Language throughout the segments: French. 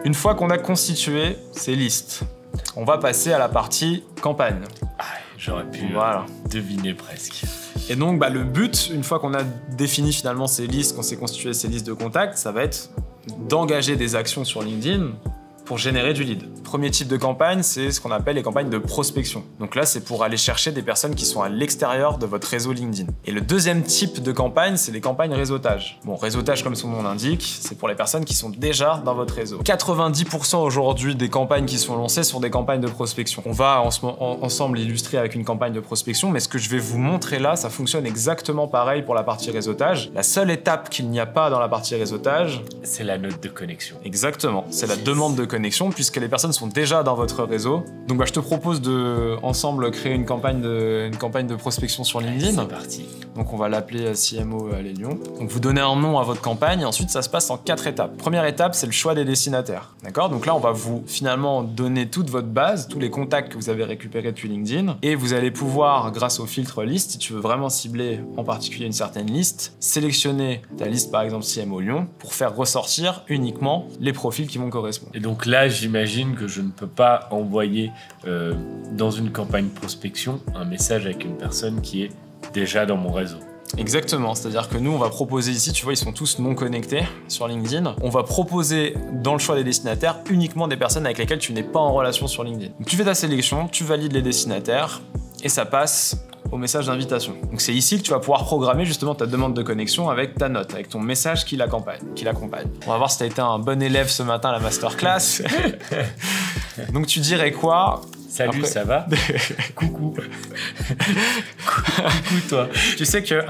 Une fois qu'on a constitué ces listes, on va passer à la partie campagne. Ah, j'aurais pu deviner presque. Et donc, le but, une fois qu'on a défini finalement ces listes, qu'on s'est constitué ces listes de contacts, ça va être d'engager des actions sur LinkedIn pour générer du lead. Premier type de campagne, c'est ce qu'on appelle les campagnes de prospection. Donc là, c'est pour aller chercher des personnes qui sont à l'extérieur de votre réseau LinkedIn. Et le deuxième type de campagne, c'est les campagnes réseautage. Bon, réseautage, comme son nom l'indique, c'est pour les personnes qui sont déjà dans votre réseau. 90% aujourd'hui des campagnes qui sont lancées sont des campagnes de prospection. On va ensemble illustrer avec une campagne de prospection, mais ce que je vais vous montrer là, ça fonctionne exactement pareil pour la partie réseautage. La seule étape qu'il n'y a pas dans la partie réseautage, c'est la note de connexion. Exactement, c'est la demande de connexion, puisque les personnes sont déjà dans votre réseau. Donc je te propose de ensemble créer une campagne de prospection sur LinkedIn. C'est parti. Donc on va l'appeler CMO Les Lions. Donc vous donnez un nom à votre campagne et ensuite ça se passe en 4 étapes. Première étape, c'est le choix des destinataires. D'accord? Donc là on va vous finalement donner toute votre base, tous les contacts que vous avez récupérés depuis LinkedIn, et vous allez pouvoir, grâce au filtre liste, si tu veux vraiment cibler en particulier une certaine liste, sélectionner ta liste par exemple CMO Lyon pour faire ressortir uniquement les profils qui vont correspondre. Et donc là, j'imagine que je ne peux pas envoyer dans une campagne prospection un message avec une personne qui est déjà dans mon réseau. Exactement, c'est-à-dire que nous, on va proposer ici, tu vois, ils sont tous non connectés sur LinkedIn. On va proposer dans le choix des destinataires uniquement des personnes avec lesquelles tu n'es pas en relation sur LinkedIn. Donc, tu fais ta sélection, tu valides les destinataires et ça passe au message d'invitation. Donc c'est ici que tu vas pouvoir programmer justement ta demande de connexion avec ta note, avec ton message qui l'accompagne. On va voir si tu as été un bon élève ce matin à la masterclass. Donc tu dirais quoi? Salut, ça va? Coucou. Coucou toi. Tu sais que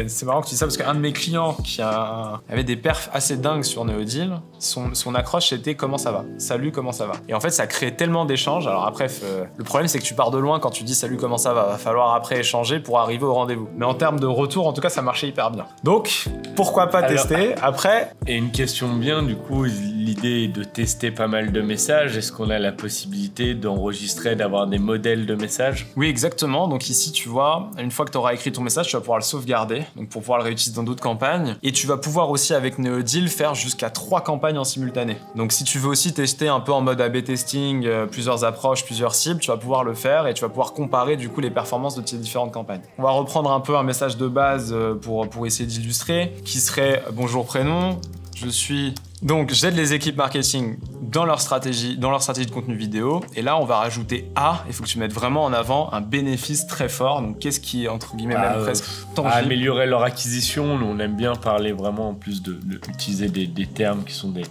c'est marrant que tu dis ça parce qu'un de mes clients qui avait des perfs assez dingues sur Neodeal, son accroche c'était comment ça va? Salut, comment ça va? Et en fait ça crée tellement d'échanges. Alors après, le problème c'est que tu pars de loin quand tu dis salut, comment ça va? Va falloir après échanger pour arriver au rendez-vous. Mais en termes de retour, en tout cas ça marchait hyper bien. Donc pourquoi pas tester après? Et une question bien, du coup, l'idée est de tester pas mal de messages. Est-ce qu'on a la possibilité d'enregistrer, d'avoir des modèles de messages? Oui, exactement. Donc ici, tu vois, une fois que tu auras écrit ton message, tu vas pouvoir le sauvegarder, donc pour pouvoir le réutiliser dans d'autres campagnes. Et tu vas pouvoir aussi, avec Neodeal, faire jusqu'à 3 campagnes en simultané. Donc si tu veux aussi tester un peu en mode A/B testing, plusieurs approches, plusieurs cibles, tu vas pouvoir le faire et tu vas pouvoir comparer du coup les performances de tes différentes campagnes. On va reprendre un peu un message de base pour essayer d'illustrer, qui serait bonjour prénom, je suis... Donc j'aide les équipes marketing dans leur stratégie de contenu vidéo. Et là, on va rajouter il faut que tu mettes vraiment en avant un bénéfice très fort. Donc qu'est-ce qui est entre guillemets même presque tangible? Améliorer leur acquisition. On aime bien parler vraiment en plus d'utiliser des termes qui sont des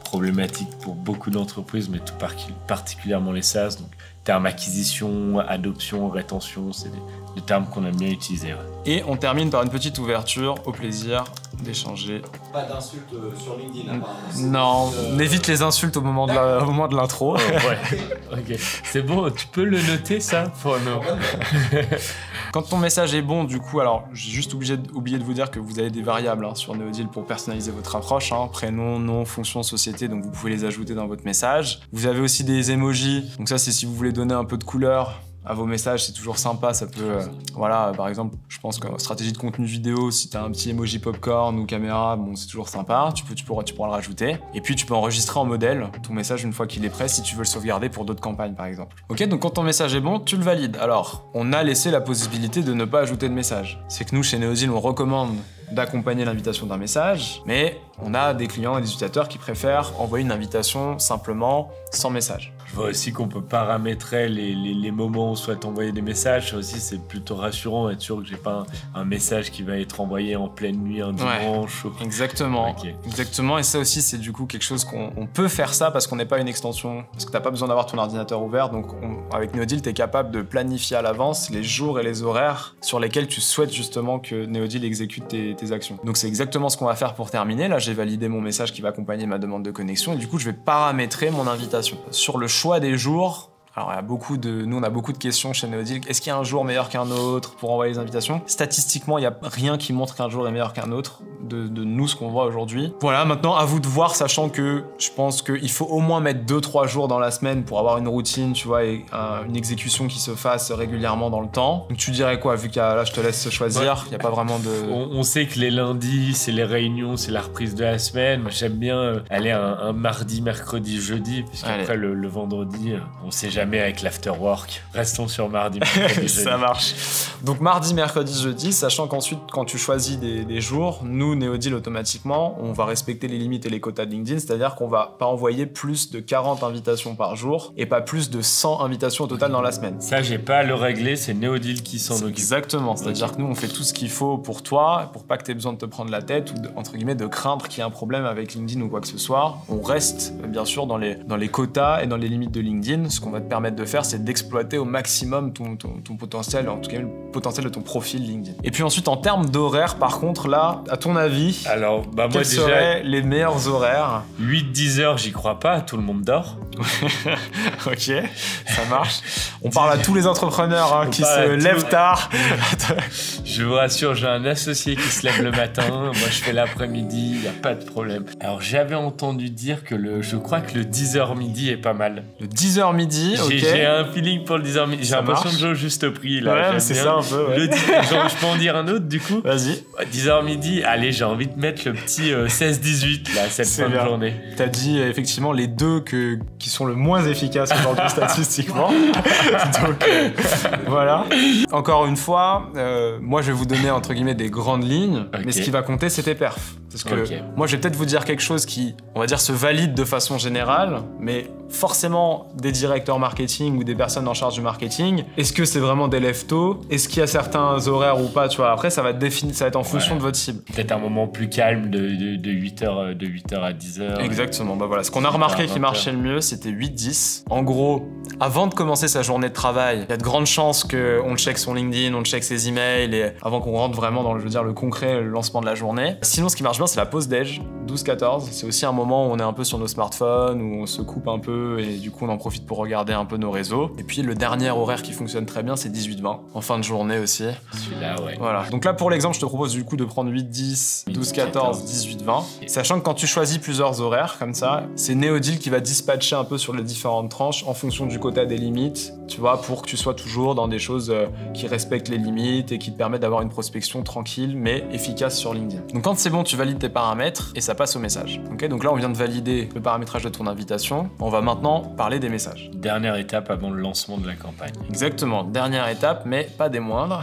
problématiques pour beaucoup d'entreprises, mais tout particulièrement les SaaS. Donc termes acquisition, adoption, rétention, c'est des termes qu'on aime bien utiliser. Ouais. Et on termine par une petite ouverture, au plaisir d'échanger. Pas d'insultes sur LinkedIn, apparemment. Non, on évite les insultes au moment de l'intro. Ouais, ok. C'est bon, tu peux le noter ça pour nous. Quand ton message est bon, du coup, alors j'ai juste oublié de vous dire que vous avez des variables sur Neodeal pour personnaliser votre approche, prénom, nom, fonction, société, donc vous pouvez les ajouter dans votre message. Vous avez aussi des emojis, donc ça c'est si vous voulez donner un peu de couleur à vos messages, c'est toujours sympa, ça peut... voilà, par exemple, je pense qu'en stratégie de contenu vidéo, si t'as un petit emoji popcorn ou caméra, bon, c'est toujours sympa, tu pourras le rajouter. Et puis, tu peux enregistrer en modèle ton message une fois qu'il est prêt, si tu veux le sauvegarder pour d'autres campagnes, par exemple. Ok, donc quand ton message est bon, tu le valides. Alors, on a laissé la possibilité de ne pas ajouter de message. C'est que nous, chez Neodeal, on recommande d'accompagner l'invitation d'un message, mais on a des clients et des utilisateurs qui préfèrent envoyer une invitation simplement sans message. Je vois aussi qu'on peut paramétrer les moments où on souhaite envoyer des messages. Ça aussi, c'est plutôt rassurant, être sûr que j'ai pas un message qui va être envoyé en pleine nuit, un dimanche. Ouais, exactement. Okay. Exactement. Et ça aussi, c'est du coup quelque chose qu'on peut faire ça parce qu'on n'est pas une extension, parce que t'as pas besoin d'avoir ton ordinateur ouvert. Donc, avec Neodeal, t'es capable de planifier à l'avance les jours et les horaires sur lesquels tu souhaites justement que Neodeal exécute tes actions. Donc, c'est exactement ce qu'on va faire pour terminer. Là, j'ai validé mon message qui va accompagner ma demande de connexion et du coup, je vais paramétrer mon invitation. Sur le choix des jours, Alors, nous, on a beaucoup de questions chez Neodeal. Est-ce qu'il y a un jour meilleur qu'un autre pour envoyer les invitations? Statistiquement, il n'y a rien qui montre qu'un jour est meilleur qu'un autre de nous, ce qu'on voit aujourd'hui. Voilà, maintenant, à vous de voir, sachant que je pense qu'il faut au moins mettre 2-3 jours dans la semaine pour avoir une routine, tu vois, et une exécution qui se fasse régulièrement dans le temps. Donc, tu dirais quoi, vu que là, je te laisse choisir, il n'y a pas vraiment de... On sait que les lundis, c'est les réunions, c'est la reprise de la semaine. Moi, j'aime bien aller un mardi, mercredi, jeudi, puisqu'après, le vendredi, on sait jamais avec l'afterwork. Restons sur mardi, mercredi, jeudi. Ça marche. Donc, mardi, mercredi, jeudi, sachant qu'ensuite, quand tu choisis des jours, nous, Neodeal, automatiquement, on va respecter les limites et les quotas de LinkedIn, c'est-à-dire qu'on va pas envoyer plus de 40 invitations par jour et pas plus de 100 invitations au total dans la semaine. Ça, j'ai pas à le régler, c'est Neodeal qui s'en occupe. Exactement, c'est-à-dire que nous, on fait tout ce qu'il faut pour toi, pour pas que tu aies besoin de te prendre la tête ou, entre guillemets, de craindre qu'il y ait un problème avec LinkedIn ou quoi que ce soit. On reste, bien sûr, dans les quotas et dans les limites de LinkedIn. Ce qu'on va te permettre de faire, c'est d'exploiter au maximum ton potentiel, en tout cas, le potentiel de ton profil LinkedIn. Et puis ensuite, en termes d'horaire, par contre, là, à ton avis, alors, moi quels déjà, seraient les meilleurs horaires? 8-10 heures, j'y crois pas, tout le monde dort. Ok, ça marche. On parle à tous les entrepreneurs qui se lèvent tard. Je vous rassure, j'ai un associé qui se lève le matin, moi je fais l'après-midi, il n'y a pas de problème. Alors j'avais entendu dire que je crois que le 10h midi est pas mal. Le 10h midi, ok. J'ai un feeling pour le 10h midi, j'ai l'impression de jouer au juste prix là. Ouais, c'est ça un peu, ouais. Je peux en dire un autre du coup? Vas-y. 10h midi, allez, j'ai envie de mettre le petit 16-18 là, cette fin de journée. T'as dit effectivement les deux qui sont le moins efficaces aujourd'hui statistiquement. Donc voilà. Encore une fois, moi je vais vous donner entre guillemets des grandes lignes, mais ce qui va compter c'est tes perfs. Parce que moi je vais peut-être vous dire quelque chose qui, on va dire, se valide de façon générale, mais forcément des directeurs marketing ou des personnes en charge du marketing, est-ce que c'est vraiment des lève-tôt? Est-ce qu'il y a certains horaires ou pas? Tu vois, après ça va être en fonction de votre cible. Peut-être un moment plus calme de 8h à 10h. Exactement, bah voilà. Ce qu'on a remarqué qui marchait le mieux, c'était 8-10. En gros, avant de commencer sa journée de travail, il y a de grandes chances qu'on check son LinkedIn, on check ses emails, et avant qu'on rentre vraiment dans le concret, le lancement de la journée. Sinon, ce qui marche bien, c'est la pause déj, 12-14. C'est aussi un moment où on est un peu sur nos smartphones, où on se coupe un peu, et du coup, on en profite pour regarder un peu nos réseaux. Et puis, le dernier horaire qui fonctionne très bien, c'est 18-20, en fin de journée aussi. Celui-là, ouais. Voilà. Donc là, pour l'exemple, je te propose du coup de prendre 8-10, 12-14, 18-20. Sachant que quand tu choisis plusieurs horaires comme ça, c'est Neodeal qui va dispatcher un peu sur les différentes tranches en fonction du quota des limites, tu vois, pour que tu sois toujours dans des choses qui respectent les limites et qui te permettent d'avoir une prospection tranquille mais efficace sur LinkedIn. Donc quand c'est bon, tu valides tes paramètres et ça passe au message. Ok, donc là, on vient de valider le paramétrage de ton invitation. On va maintenant parler des messages. Dernière étape avant le lancement de la campagne. Exactement, dernière étape, mais pas des moindres,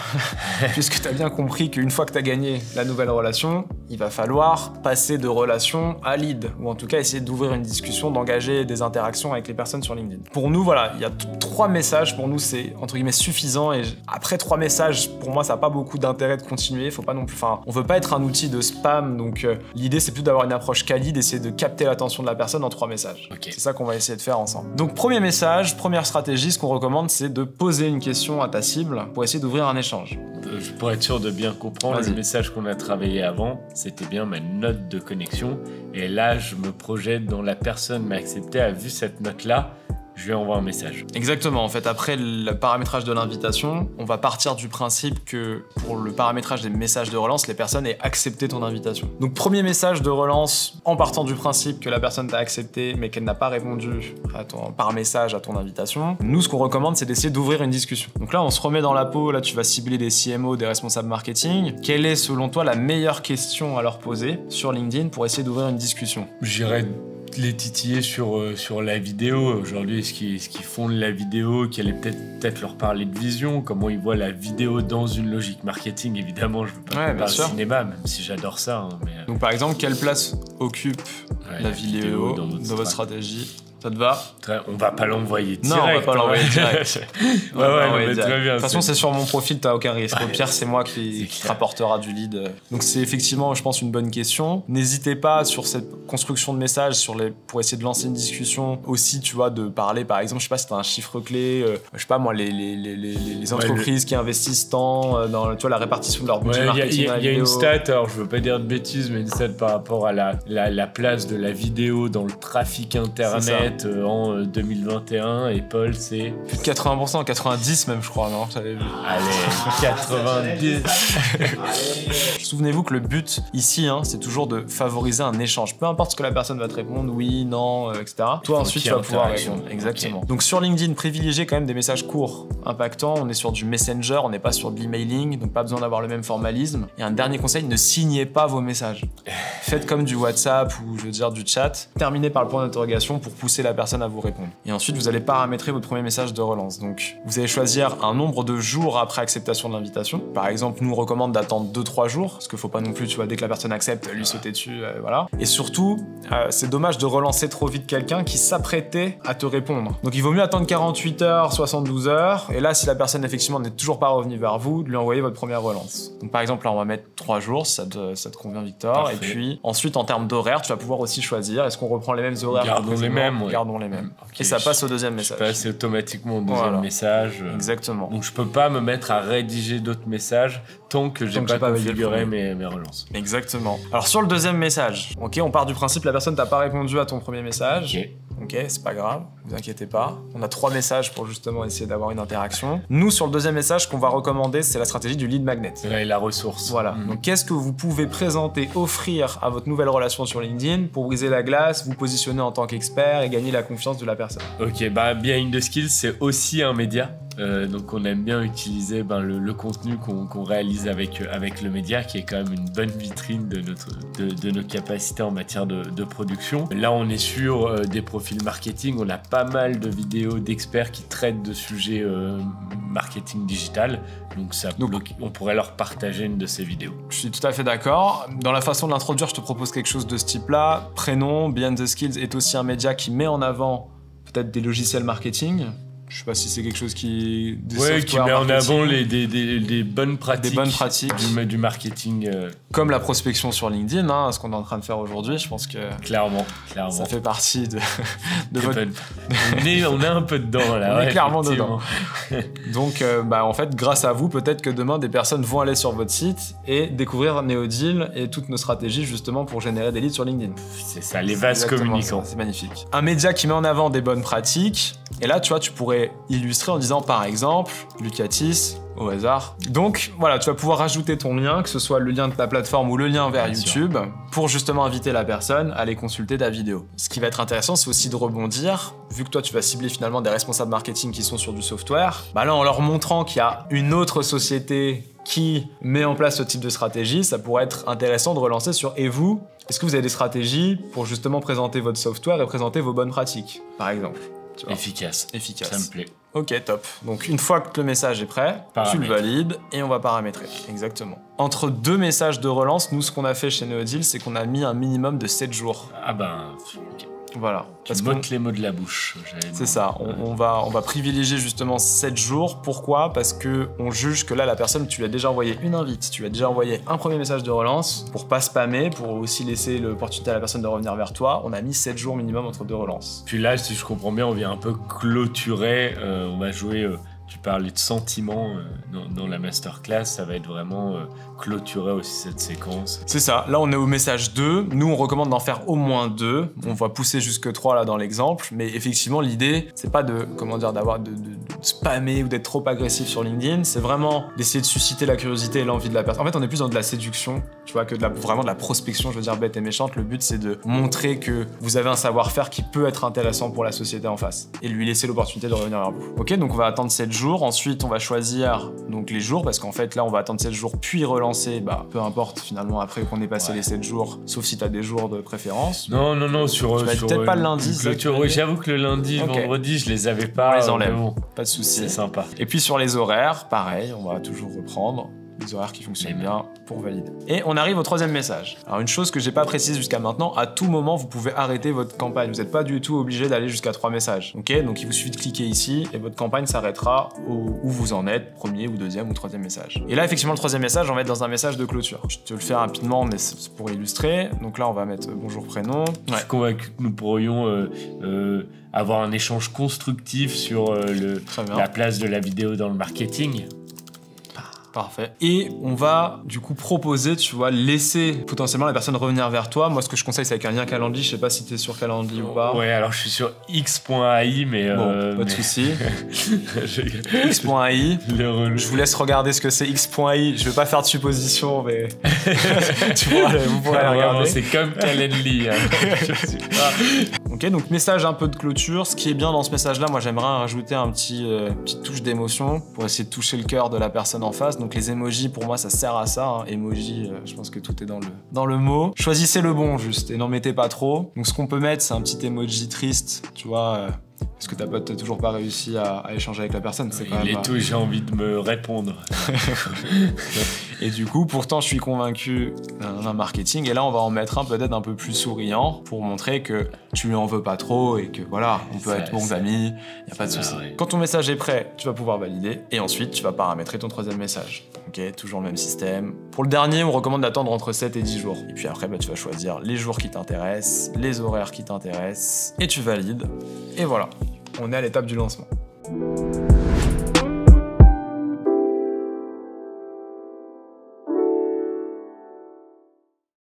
puisque tu as bien compris qu'une fois que tu as gagné la nouvelle relation, il va falloir passer de relation à lead, ou en tout cas essayer d'ouvrir une discussion, d'engager des interactions avec les personnes sur LinkedIn. Pour nous, voilà, il y a 3 messages, pour nous c'est entre guillemets suffisant, et après 3 messages, pour moi ça n'a pas beaucoup d'intérêt de continuer, faut pas non plus, on veut pas être un outil de spam, donc l'idée c'est plus d'avoir une approche quali, d'essayer de capter l'attention de la personne en 3 messages. Okay. C'est ça qu'on va essayer de faire ensemble. Donc premier message, première stratégie, ce qu'on recommande c'est de poser une question à ta cible pour essayer d'ouvrir un échange. Pour être sûr de bien comprendre, le message qu'on a travaillé avant, c'était bien ma note de connexion. Et là, je me projette dans la personne m'a accepté, a vu cette note-là, je lui envoie un message. Exactement, en fait, après le paramétrage de l'invitation, on va partir du principe que pour le paramétrage des messages de relance, les personnes aient accepté ton invitation. Donc premier message de relance, en partant du principe que la personne t'a accepté mais qu'elle n'a pas répondu par message à ton invitation, nous ce qu'on recommande c'est d'essayer d'ouvrir une discussion. Donc là on se remet dans la peau, là tu vas cibler des CMO, des responsables marketing. Quelle est selon toi la meilleure question à leur poser sur LinkedIn pour essayer d'ouvrir une discussion? J'irais les titiller sur la vidéo. Aujourd'hui, est-ce qu'ils font de la vidéo, qui allait peut-être leur parler de vision, comment ils voient la vidéo dans une logique marketing. Évidemment, je veux pas parler cinéma, même si j'adore ça. Hein, mais... Donc par exemple, quelle place occupe la vidéo dans votre stratégie? Ça te va? On va pas l'envoyer direct. Non, on va pas l'envoyer direct. mais très bien. De toute façon, c'est sur mon profil, t'as aucun risque. Au pire, c'est moi qui te rapportera du lead. Donc c'est effectivement, je pense, une bonne question. N'hésitez pas sur cette construction de messages, pour essayer de lancer une discussion aussi, tu vois, de parler, par exemple, je sais pas si t'as un chiffre clé, je sais pas moi, les entreprises qui investissent tant dans, tu vois, la répartition de leur budget marketing. Il y a une stat, alors je veux pas dire de bêtises, mais une stat par rapport à la place de la vidéo dans le trafic internet. être en 2021 et Paul, c'est... Plus de 80%, 90 même, je crois, non? J'avais vu. Allez, 90. Souvenez-vous que le but ici, hein, c'est toujours de favoriser un échange. Peu importe ce que la personne va te répondre, oui, non, etc. Toi, ensuite, tu vas pouvoir répondre. Exactement. Okay. Donc sur LinkedIn, privilégiez quand même des messages courts, impactants. On est sur du Messenger, on n'est pas sur de l'emailing, donc pas besoin d'avoir le même formalisme. Et un dernier conseil, ne signez pas vos messages. Faites comme du WhatsApp ou je veux dire du chat. Terminez par le point d'interrogation pour pousser la personne à vous répondre. Et ensuite, vous allez paramétrer votre premier message de relance. Donc, vous allez choisir un nombre de jours après acceptation de l'invitation. Par exemple, nous on recommande d'attendre 2-3 jours, parce qu'il faut pas non plus, tu vois, dès que la personne accepte, lui sauter dessus, voilà. Et surtout, c'est dommage de relancer trop vite quelqu'un qui s'apprêtait à te répondre. Donc, il vaut mieux attendre 48 heures, 72 heures. Et là, si la personne effectivement n'est toujours pas revenue vers vous, de lui envoyer votre première relance. Donc, par exemple, là, on va mettre 3 jours, si ça te convient, Victor. Parfait. Et puis, ensuite, en termes d'horaire, tu vas pouvoir aussi choisir. Est-ce qu'on reprend les mêmes horaires? Gardons les mêmes. Ouais. Gardons les mêmes. Okay, Et ça passe au deuxième message. Je passe automatiquement au deuxième message. Exactement. Donc je peux pas me mettre à rédiger d'autres messages tant que j'ai pas configuré mes relances. Exactement. Alors sur le deuxième message, ok, on part du principe la personne t'a pas répondu à ton premier message. Ok, c'est pas grave, vous inquiétez pas. On a 3 messages pour justement essayer d'avoir une interaction. Nous, sur le deuxième message, qu'on va recommander, c'est la stratégie du lead magnet. Là, et la ressource. Voilà. Donc, qu'est-ce que vous pouvez présenter, offrir à votre nouvelle relation sur LinkedIn pour briser la glace, vous positionner en tant qu'expert et gagner la confiance de la personne? Ok, bah Behind the Skills, c'est aussi un média. Donc on aime bien utiliser le contenu qu'on réalise avec le média, qui est quand même une bonne vitrine de nos capacités en matière de production. Là on est sur des profils marketing, on a pas mal de vidéos d'experts qui traitent de sujets marketing digital, donc on pourrait leur partager une de ces vidéos. Je suis tout à fait d'accord. Dans la façon de l'introduire, je te propose quelque chose de ce type-là. Prénom, Behind the Skills est aussi un média qui met en avant peut-être des logiciels marketing. Je sais pas si c'est quelque chose qui... qui met en avant des bonnes pratiques. Des bonnes pratiques. Du marketing. Comme la prospection sur LinkedIn, hein, ce qu'on est en train de faire aujourd'hui, je pense que... Clairement. Ça fait partie de votre... on est un peu dedans, là. On est clairement dedans. Donc, en fait, grâce à vous, peut-être que demain, des personnes vont aller sur votre site et découvrir Neodeal et toutes nos stratégies, justement, pour générer des leads sur LinkedIn. C'est ça, les vases communicants. C'est magnifique. Un média qui met en avant des bonnes pratiques. Et là, tu vois, tu pourrais illustrer en disant, par exemple, Lucatis, au hasard. Donc, voilà, tu vas pouvoir rajouter ton lien, que ce soit le lien de ta plateforme ou le lien vers YouTube, pour justement inviter la personne à aller consulter ta vidéo. Ce qui va être intéressant, c'est aussi de rebondir, vu que toi, tu vas cibler finalement des responsables marketing qui sont sur du software. Bah là, en leur montrant qu'il y a une autre société qui met en place ce type de stratégie, ça pourrait être intéressant de relancer sur « Et vous, est-ce que vous avez des stratégies pour justement présenter votre software et présenter vos bonnes pratiques ?» par exemple. Efficace. Ça me plaît. Ok, top. Donc une fois que le message est prêt, tu le valides et on va paramétrer. Exactement. Entre 2 messages de relance, nous, ce qu'on a fait chez Neodeal, c'est qu'on a mis un minimum de 7 jours. Ah ben... Okay. Voilà. Tu m'ôtes les mots de la bouche. C'est ça. On va privilégier justement 7 jours. Pourquoi? Parce que on juge que là, la personne, tu lui as déjà envoyé une invite, tu lui as déjà envoyé un premier message de relance pour pas spammer, pour aussi laisser l'opportunité à la personne de revenir vers toi. On a mis 7 jours minimum entre 2 relances. Puis là, si je comprends bien, on vient un peu clôturer. On va jouer... Tu parlais de sentiments dans la masterclass, ça va être vraiment clôturer aussi cette séquence. C'est ça, là on est au message 2, nous on recommande d'en faire au moins 2, on va pousser jusque 3 là dans l'exemple, mais effectivement l'idée c'est pas de spammer ou d'être trop agressif sur LinkedIn, c'est vraiment d'essayer de susciter la curiosité et l'envie de la personne. En fait on est plus dans de la séduction, tu vois, que vraiment de la prospection, je veux dire bête et méchante. Le but c'est de montrer que vous avez un savoir-faire qui peut être intéressant pour la société en face et lui laisser l'opportunité de revenir vers vous. Ok, donc on va attendre 7 jours. Ensuite, on va choisir donc les jours, parce qu'en fait, là, on va attendre 7 jours, puis relancer, peu importe, finalement, après qu'on ait passé les 7 jours, sauf si tu as des jours de préférence. Non, peut-être pas le lundi. J'avoue que le lundi, vendredi, je les avais pas. On les enlève, bon, pas de souci. C'est sympa. Et puis sur les horaires, pareil, on va toujours reprendre des horaires qui fonctionnent bien pour valider. Et on arrive au 3e message. Alors une chose que j'ai pas précise jusqu'à maintenant, à tout moment vous pouvez arrêter votre campagne. Vous n'êtes pas du tout obligé d'aller jusqu'à 3 messages. Ok, donc il vous suffit de cliquer ici et votre campagne s'arrêtera où vous en êtes, premier ou deuxième ou 3e message. Et là effectivement le 3e message, on va être dans un message de clôture. Je te le fais rapidement, mais c'est pour illustrer. Donc là on va mettre bonjour prénom. Je suis convaincu que nous pourrions avoir un échange constructif sur la place de la vidéo dans le marketing. Parfait. Et on va du coup proposer, tu vois, laisser potentiellement la personne revenir vers toi. Moi, ce que je conseille, c'est avec un lien Calendly. Je sais pas si t'es sur Calendly ou pas. Ouais, alors je suis sur x.ai, mais... Bon, pas de soucis. X.ai. Le relou. Je vous laisse regarder ce que c'est X.ai. Je vais pas faire de suppositions, mais vous pourrez aller regarder. C'est comme Calendly. Ok, donc message un peu de clôture. Ce qui est bien dans ce message-là, moi j'aimerais rajouter un petite touche d'émotion pour essayer de toucher le cœur de la personne en face. Donc les emojis, pour moi, ça sert à ça. Hein. Emoji, je pense que tout est dans le mot. Choisissez le bon juste et n'en mettez pas trop. Donc ce qu'on peut mettre, c'est un petit emoji triste, tu vois. Parce que ta pote n'a toujours pas réussi à échanger avec la personne. C'est quand même... tout, j'ai envie de me répondre. Et du coup, pourtant, je suis convaincu d'un marketing. Et là, on va en mettre un peut-être un peu plus souriant pour montrer que tu lui en veux pas trop et que voilà, on peut être bons amis, il n'y a pas de souci. Ouais. Quand ton message est prêt, tu vas pouvoir valider. Et ensuite, tu vas paramétrer ton troisième message. Ok, toujours le même système. Pour le dernier, on recommande d'attendre entre 7 et 10 jours. Et puis après, tu vas choisir les jours qui t'intéressent, les horaires qui t'intéressent. Et tu valides. Et voilà, on est à l'étape du lancement.